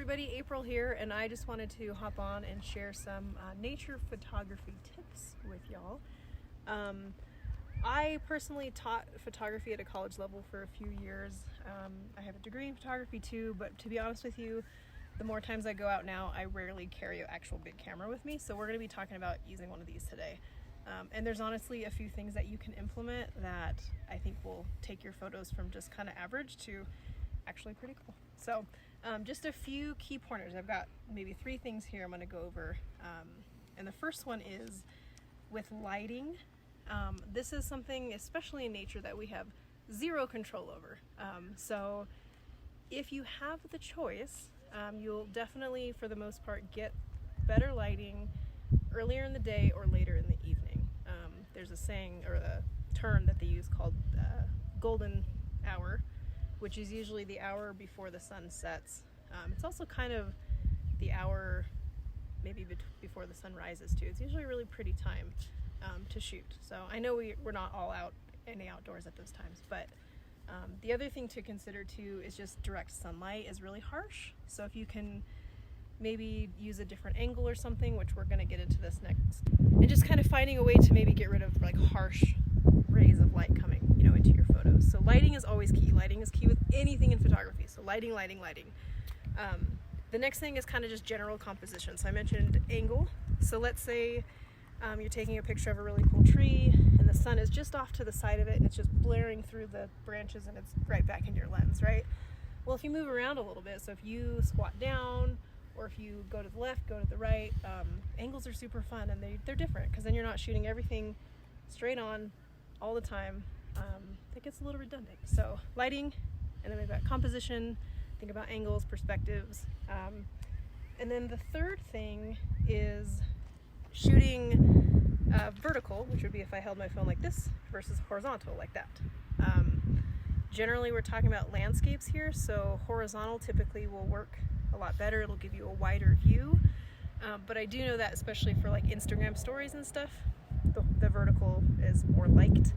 everybody, April here, and I just wanted to hop on and share some nature photography tips with y'all. I personally taught photography at a college level for a few years. I have a degree in photography too, but to be honest with you, the more times I go out now, I rarely carry an actual big camera with me, so we're going to be talking about using one of these today. And there's honestly a few things that you can implement that I think will take your photos from just kind of average to actually pretty cool. So just a few key pointers. I've got maybe 3 things here I'm going to go over. And the first one is with lighting. This is something, especially in nature, that we have zero control over. So if you have the choice, you'll definitely, for the most part, get better lighting earlier in the day or later in the evening. There's a saying or a term that they use called golden hour, which is usually the hour before the sun sets. It's also kind of the hour maybe before the sun rises too. It's usually a really pretty time to shoot. So I know we're not all out in the outdoors at those times, but the other thing to consider too is just direct sunlight is really harsh. So if you can maybe use a different angle or something, which we're going to get into this next, and just kind of finding a way to maybe get rid of like harsh rays of light coming, into your photos. So lighting is always key. Lighting is key with anything in photography. So lighting. The next thing is kind of just general composition. So I mentioned angle. So let's say you're taking a picture of a really cool tree and the sun is just off to the side of it and it's just blaring through the branches and it's right back into your lens, right? Well, if you move around a little bit, so if you squat down or if you go to the left, go to the right, angles are super fun and they're different because then you're not shooting everything straight on all the time. That gets a little redundant. So lighting, and then we've got composition, think about angles, perspectives. And then the third thing is shooting vertical, which would be if I held my phone like this, versus horizontal like that. Generally we're talking about landscapes here, so horizontal typically will work a lot better. It'll give you a wider view. But I do know that especially for like Instagram stories and stuff, the vertical is more liked.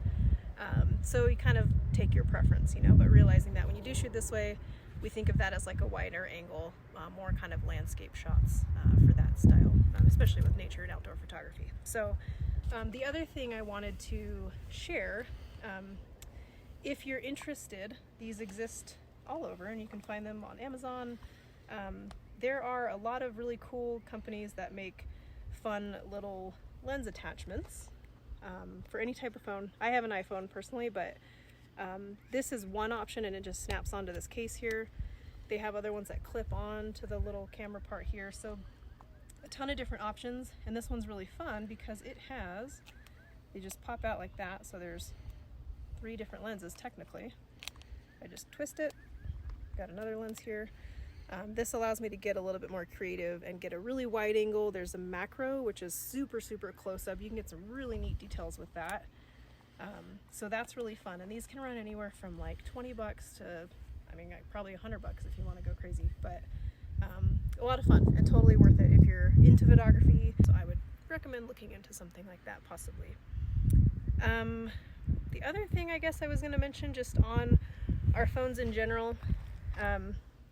So you kind of take your preference, but realizing that when you do shoot this way, we think of that as like a wider angle, more kind of landscape shots for that style, especially with nature and outdoor photography. So the other thing I wanted to share, if you're interested, these exist all over and you can find them on Amazon. There are a lot of really cool companies that make fun little lens attachments for any type of phone. I have an iPhone personally, but this is one option and it just snaps onto this case here. They have other ones that clip on to the little camera part here. So a ton of different options, and this one's really fun because they just pop out like that. So there's 3 different lenses technically. I just twist it, got another lens here. This allows me to get a little bit more creative and get a really wide angle. There's a macro, which is super close up. You can get some really neat details with that. So that's really fun. And these can run anywhere from like $20 to, probably $100 if you want to go crazy. But a lot of fun and totally worth it if you're into photography. So I would recommend looking into something like that possibly. The other thing I guess I was going to mention just on our phones in general,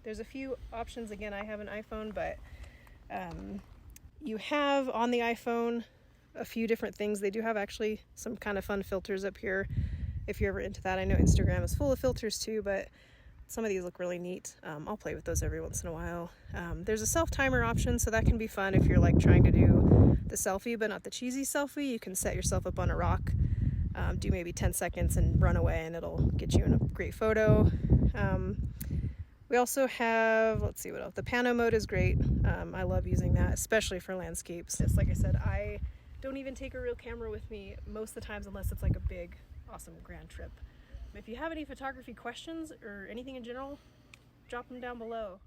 there's a few options. Again, I have an iPhone, but you have on the iPhone a few different things. They do have actually some kind of fun filters up here if you're ever into that. I know Instagram is full of filters too, but some of these look really neat. I'll play with those every once in a while. There's a self-timer option, so that can be fun if you're like trying to do the selfie, but not the cheesy selfie. You can set yourself up on a rock, do maybe 10 seconds and run away and it'll get you in a great photo. We also have, let's see what else. The pano mode is great. I love using that, especially for landscapes. Just like I said, I don't even take a real camera with me most of the times unless it's like a big, awesome grand trip. If you have any photography questions or anything in general, drop them down below.